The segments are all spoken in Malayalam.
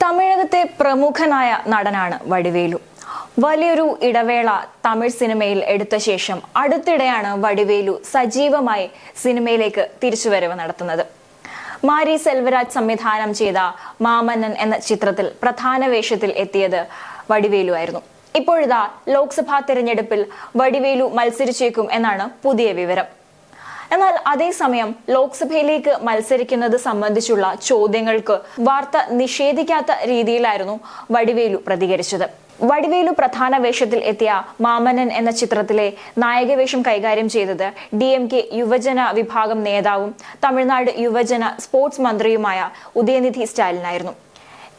തമിഴകത്തെ പ്രമുഖനായ നടനാണ് വടിവേലു. വലിയൊരു ഇടവേള തമിഴ് സിനിമയിൽ എടുത്ത ശേഷം അടുത്തിടെയാണ് വടിവേലു സജീവമായി സിനിമയിലേക്ക് തിരിച്ചുവരവ് നടത്തുന്നത്. മാരി സെൽവരാജ് സംവിധാനം ചെയ്ത മാമന്നൻ എന്ന ചിത്രത്തിൽ പ്രധാന വേഷത്തിൽ എത്തിയത് വടിവേലു ആയിരുന്നു. ഇപ്പോഴിതാ ലോക്സഭാ തെരഞ്ഞെടുപ്പിൽ വടിവേലു മത്സരിച്ചേക്കും എന്നാണ് പുതിയ വിവരം. എന്നാൽ അതേസമയം ലോക്സഭയിലേക്ക് മത്സരിക്കുന്നത് സംബന്ധിച്ചുള്ള ചോദ്യങ്ങൾക്ക് വാർത്ത നിഷേധിക്കാത്ത രീതിയിലായിരുന്നു വടിവേലു പ്രതികരിച്ചത്. വടിവേലു പ്രധാന വേഷത്തിൽ എത്തിയ മാമന്നൻ എന്ന ചിത്രത്തിലെ നായകവേഷം കൈകാര്യം ചെയ്തത് DMK യുവജന വിഭാഗം നേതാവും തമിഴ്നാട് യുവജന സ്പോർട്സ് മന്ത്രിയുമായ ഉദയനിധി സ്റ്റാലിനായിരുന്നു.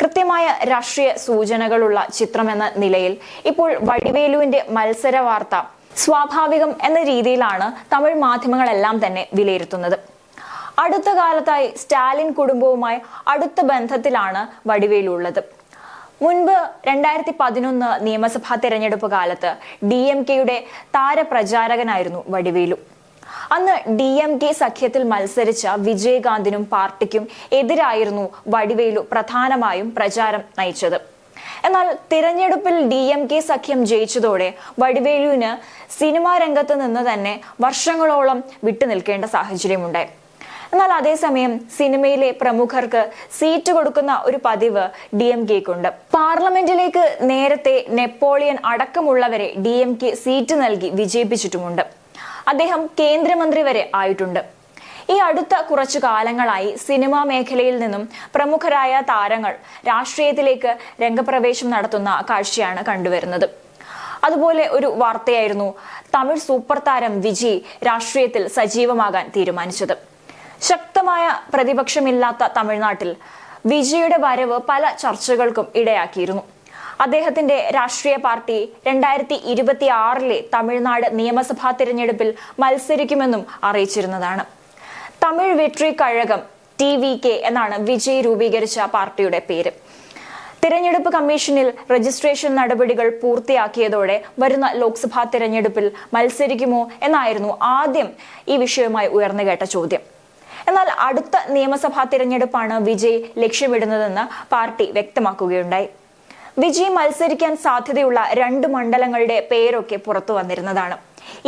കൃത്യമായ രാഷ്ട്രീയ സൂചനകളുള്ള ചിത്രമെന്ന നിലയിൽ ഇപ്പോൾ വടിവേലുവിന്റെ മത്സര വാർത്ത സ്വാഭാവികം എന്ന രീതിയിലാണ് തമിഴ് മാധ്യമങ്ങളെല്ലാം തന്നെ വിലയിരുത്തുന്നത്. അടുത്ത കാലത്തായി സ്റ്റാലിൻ കുടുംബവുമായി അടുത്ത ബന്ധത്തിലാണ് വടിവേലു ഉള്ളത്. മുൻപ് 2011 നിയമസഭാ തെരഞ്ഞെടുപ്പ് കാലത്ത് DMKയുടെ താരപ്രചാരകനായിരുന്നു വടിവേലു. അന്ന് DMK സഖ്യത്തിൽ മത്സരിച്ച വിജയകാന്തിനും പാർട്ടിക്കും എതിരായിരുന്നു വടിവേലു പ്രധാനമായും പ്രചാരം നയിച്ചത്. എന്നാൽ തിരഞ്ഞെടുപ്പിൽ DMK സഖ്യം ജയിച്ചതോടെ വടിവേലുവിന് സിനിമാ രംഗത്ത് നിന്ന് തന്നെ വർഷങ്ങളോളം വിട്ടുനിൽക്കേണ്ട സാഹചര്യമുണ്ടായി. എന്നാൽ അതേസമയം സിനിമയിലെ പ്രമുഖർക്ക് സീറ്റ് കൊടുക്കുന്ന ഒരു പതിവ് DMKക്കുണ്ട്. പാർലമെന്റിലേക്ക് നേരത്തെ നെപ്പോളിയൻ അടക്കമുള്ളവരെ DMK സീറ്റ് നൽകി വിജയിപ്പിച്ചിട്ടുമുണ്ട്. അദ്ദേഹം കേന്ദ്രമന്ത്രി വരെ ആയിട്ടുണ്ട്. ഈ അടുത്ത കുറച്ചു കാലങ്ങളായി സിനിമാ മേഖലയിൽ നിന്നും പ്രമുഖരായ താരങ്ങൾ രാഷ്ട്രീയത്തിലേക്ക് രംഗപ്രവേശം നടത്തുന്ന കാഴ്ചയാണ് കണ്ടുവരുന്നത്. അതുപോലെ ഒരു വാർത്തയായിരുന്നു തമിഴ് സൂപ്പർ താരം വിജയ് രാഷ്ട്രീയത്തിൽ സജീവമാകാൻ തീരുമാനിച്ചത്. ശക്തമായ പ്രതിപക്ഷമില്ലാത്ത തമിഴ്നാട്ടിൽ വിജയുടെ വരവ് പല ചർച്ചകൾക്കും ഇടയാക്കിയിരുന്നു. അദ്ദേഹത്തിന്റെ രാഷ്ട്രീയ പാർട്ടി 2026 തമിഴ്നാട് നിയമസഭാ തിരഞ്ഞെടുപ്പിൽ മത്സരിക്കുമെന്നും അറിയിച്ചിരുന്നതാണ്. തമിഴ് വെട്രി കഴകം TVK എന്നാണ് വിജയ് രൂപീകരിച്ച പാർട്ടിയുടെ പേര്. തിരഞ്ഞെടുപ്പ് കമ്മീഷനിൽ രജിസ്ട്രേഷൻ നടപടികൾ പൂർത്തിയാക്കിയതോടെ വരുന്ന ലോക്സഭാ തിരഞ്ഞെടുപ്പിൽ മത്സരിക്കുമോ എന്നായിരുന്നു ആദ്യം ഈ വിഷയവുമായി ഉയർന്നുകേട്ട ചോദ്യം. എന്നാൽ അടുത്ത നിയമസഭാ തിരഞ്ഞെടുപ്പാണ് വിജയ് ലക്ഷ്യമിടുന്നതെന്ന് പാർട്ടി വ്യക്തമാക്കുകയുണ്ടായി. വിജയ് മത്സരിക്കാൻ സാധ്യതയുള്ള 2 മണ്ഡലങ്ങളുടെ പേരൊക്കെ പുറത്തു വന്നിരുന്നതാണ്.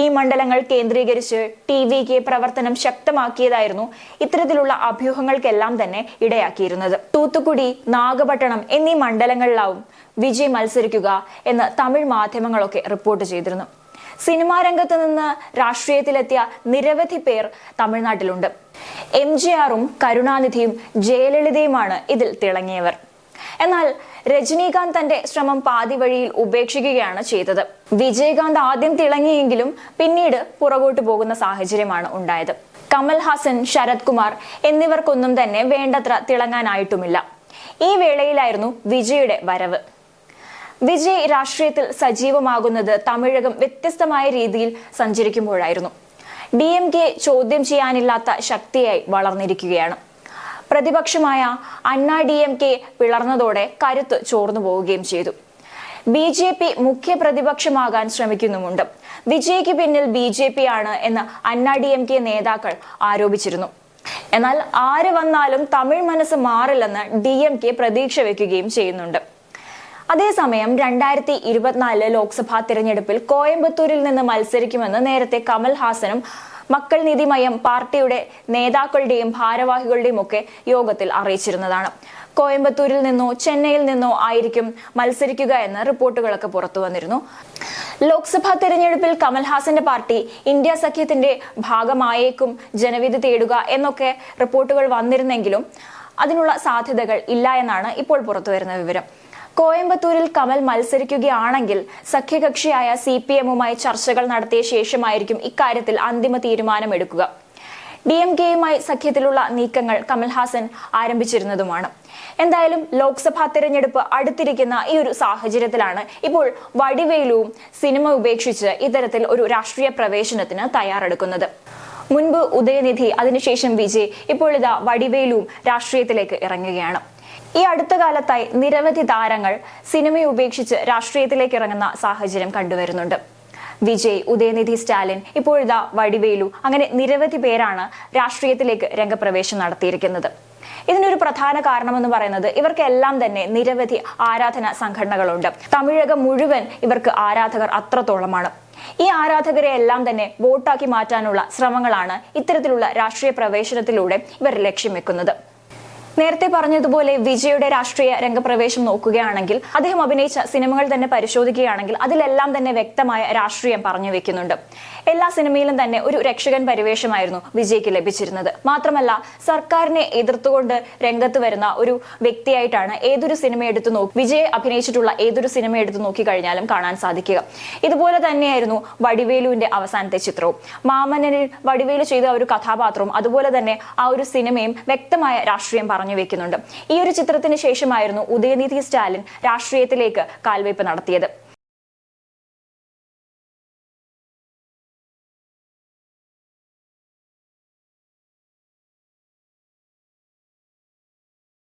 ഈ മണ്ഡലങ്ങൾ കേന്ദ്രീകരിച്ച് TVK പ്രവർത്തനം ശക്തമാക്കിയതായിരുന്നു ഇത്തരത്തിലുള്ള അഭ്യൂഹങ്ങൾക്കെല്ലാം തന്നെ ഇടയാക്കിയിരുന്നത്. തൂത്തുക്കുടി, നാഗപട്ടണം എന്നീ മണ്ഡലങ്ങളിലാവും വിജയ് മത്സരിക്കുക എന്ന് തമിഴ് മാധ്യമങ്ങളൊക്കെ റിപ്പോർട്ട് ചെയ്തിരുന്നു. സിനിമാ രംഗത്ത് നിന്ന് രാഷ്ട്രീയത്തിലെത്തിയ നിരവധി പേർ തമിഴ്നാട്ടിലുണ്ട്. MGRും കരുണാനിധിയും ജയലളിതയുമാണ് ഇതിൽ തിളങ്ങിയവർ. എന്നാൽ രജനീകാന്ത് തന്റെ ശ്രമം പാതി വഴിയിൽ ഉപേക്ഷിക്കുകയാണ് ചെയ്തത്. വിജയകാന്ത് ആദ്യം തിളങ്ങിയെങ്കിലും പിന്നീട് പുറകോട്ട് പോകുന്ന സാഹചര്യമാണ് ഉണ്ടായത്. കമൽഹാസൻ, ശരത് കുമാർ എന്നിവർക്കൊന്നും തന്നെ വേണ്ടത്ര തിളങ്ങാനായിട്ടുമില്ല. ഈ വേളയിലായിരുന്നു വിജയുടെ വരവ്. വിജയ് രാഷ്ട്രീയത്തിൽ സജീവമാകുന്നത് തമിഴകം വ്യത്യസ്തമായ രീതിയിൽ സഞ്ചരിക്കുമ്പോഴായിരുന്നു. DMK ചോദ്യം ചെയ്യാനില്ലാത്ത ശക്തിയായി വളർന്നിരിക്കുകയാണ്. പ്രതിപക്ഷമായ അണ്ണാ DMK പിളർന്നതോടെ കരുത്ത് ചോർന്നു പോവുകയും ചെയ്തു. BJP മുഖ്യ പ്രതിപക്ഷമാകാൻ ശ്രമിക്കുന്നുമുണ്ട്. വിജയ്ക്ക് പിന്നിൽ BJP ആണ് എന്ന് അണ്ണാ DMK നേതാക്കൾ ആരോപിച്ചിരുന്നു. എന്നാൽ ആര് വന്നാലും തമിഴ് മനസ്സ് മാറില്ലെന്ന് DMK പ്രതീക്ഷ വെക്കുകയും ചെയ്യുന്നുണ്ട്. അതേസമയം 2024 ലോക്സഭാ തിരഞ്ഞെടുപ്പിൽ കോയമ്പത്തൂരിൽ നിന്ന് മത്സരിക്കുമെന്ന് നേരത്തെ കമൽഹാസനും മക്കൾ നീതിമയം പാർട്ടിയുടെ നേതാക്കളുടെയും ഭാരവാഹികളുടെയും ഒക്കെ യോഗത്തിൽ അറിയിച്ചിരുന്നതാണ്. കോയമ്പത്തൂരിൽ നിന്നോ ചെന്നൈയിൽ നിന്നോ ആയിരിക്കും മത്സരിക്കുക എന്ന റിപ്പോർട്ടുകളൊക്കെ പുറത്തു വന്നിരുന്നു. ലോക്സഭാ തെരഞ്ഞെടുപ്പിൽ കമൽഹാസന്റെ പാർട്ടി ഇന്ത്യ സഖ്യത്തിന്റെ ഭാഗമായേക്കും ജനവിധി തേടുക എന്നൊക്കെ റിപ്പോർട്ടുകൾ വന്നിരുന്നെങ്കിലും അതിനുള്ള സാധ്യതകൾ ഇല്ല എന്നാണ് ഇപ്പോൾ പുറത്തുവരുന്ന വിവരം. കോയമ്പത്തൂരിൽ കമൽ മത്സരിക്കുകയാണെങ്കിൽ സഖ്യകക്ഷിയായ CPMുമായി ചർച്ചകൾ നടത്തിയ ശേഷമായിരിക്കും ഇക്കാര്യത്തിൽ അന്തിമ തീരുമാനമെടുക്കുക. DMKയുമായി സഖ്യത്തിലുള്ള നീക്കങ്ങൾ കമൽഹാസൻ ആരംഭിച്ചിരുന്നതുമാണ്. എന്തായാലും ലോക്സഭാ തിരഞ്ഞെടുപ്പ് അടുത്തിരിക്കുന്ന ഈ ഒരു സാഹചര്യത്തിലാണ് ഇപ്പോൾ വടിവേലുവും സിനിമ ഉപേക്ഷിച്ച് ഇത്തരത്തിൽ ഒരു രാഷ്ട്രീയ പ്രവേശനത്തിന് തയ്യാറെടുക്കുന്നത്. മുൻപ് ഉദയനിധി, അതിനുശേഷം വിജയ്, ഇപ്പോൾ ഇതാ വടിവേലുവും രാഷ്ട്രീയത്തിലേക്ക് ഇറങ്ങുകയാണ്. ഈ അടുത്ത കാലത്തായി നിരവധി താരങ്ങൾ സിനിമ ഉപേക്ഷിച്ച് രാഷ്ട്രീയത്തിലേക്ക് ഇറങ്ങുന്ന സാഹചര്യം കണ്ടുവരുന്നുണ്ട്. വിജയ്, ഉദയനിധി സ്റ്റാലിൻ, ഇപ്പോഴിതാ വടിവേലു, അങ്ങനെ നിരവധി പേരാണ് രാഷ്ട്രീയത്തിലേക്ക് രംഗപ്രവേശം നടത്തിയിരിക്കുന്നത്. ഇതിനൊരു പ്രധാന കാരണമെന്ന് പറയുന്നത് ഇവർക്കെല്ലാം തന്നെ നിരവധി ആരാധനാ സംഘടനകളുണ്ട്. തമിഴകം മുഴുവൻ ഇവർക്ക് ആരാധകർ അത്രത്തോളമാണ്. ഈ ആരാധകരെ എല്ലാം തന്നെ വോട്ടാക്കി മാറ്റാനുള്ള ശ്രമങ്ങളാണ് ഇത്തരത്തിലുള്ള രാഷ്ട്രീയ പ്രവേശനത്തിലൂടെ ഇവർ ലക്ഷ്യം വെക്കുന്നത്. നേരത്തെ പറഞ്ഞതുപോലെ വിജയുടെ രാഷ്ട്രീയ രംഗപ്രവേശം നോക്കുകയാണെങ്കിൽ, അദ്ദേഹം അഭിനയിച്ച സിനിമകൾ തന്നെ പരിശോധിക്കുകയാണെങ്കിൽ അതിലെല്ലാം തന്നെ വ്യക്തമായ രാഷ്ട്രീയം പറഞ്ഞു വെക്കുന്നുണ്ട്. എല്ലാ സിനിമയിലും തന്നെ ഒരു രക്ഷകൻ പരിവേഷമായിരുന്നു വിജയ്ക്ക് ലഭിച്ചിരുന്നത്. മാത്രമല്ല, സർക്കാരിനെ എതിർത്തുകൊണ്ട് രംഗത്ത് വരുന്ന ഒരു വ്യക്തിയായിട്ടാണ് ഏതൊരു സിനിമ എടുത്തു വിജയ് അഭിനയിച്ചിട്ടുള്ള ഏതൊരു സിനിമ എടുത്തു നോക്കിക്കഴിഞ്ഞാലും കാണാൻ സാധിക്കുക. ഇതുപോലെ തന്നെയായിരുന്നു വടിവേലുവിന്റെ അവസാനത്തെ ചിത്രവും. മാമന്നനിൽ വടിവേലു ചെയ്ത ഒരു കഥാപാത്രവും അതുപോലെ തന്നെ ആ ഒരു സിനിമയും വ്യക്തമായ രാഷ്ട്രീയം പറഞ്ഞു വെക്കുന്നുണ്ട്. ഈ ഒരു ചിത്രത്തിന് ശേഷമായിരുന്നു ഉദയനിധി സ്റ്റാലിൻ രാഷ്ട്രീയത്തിലേക്ക് കാൽവയ്പ് നടത്തിയത്.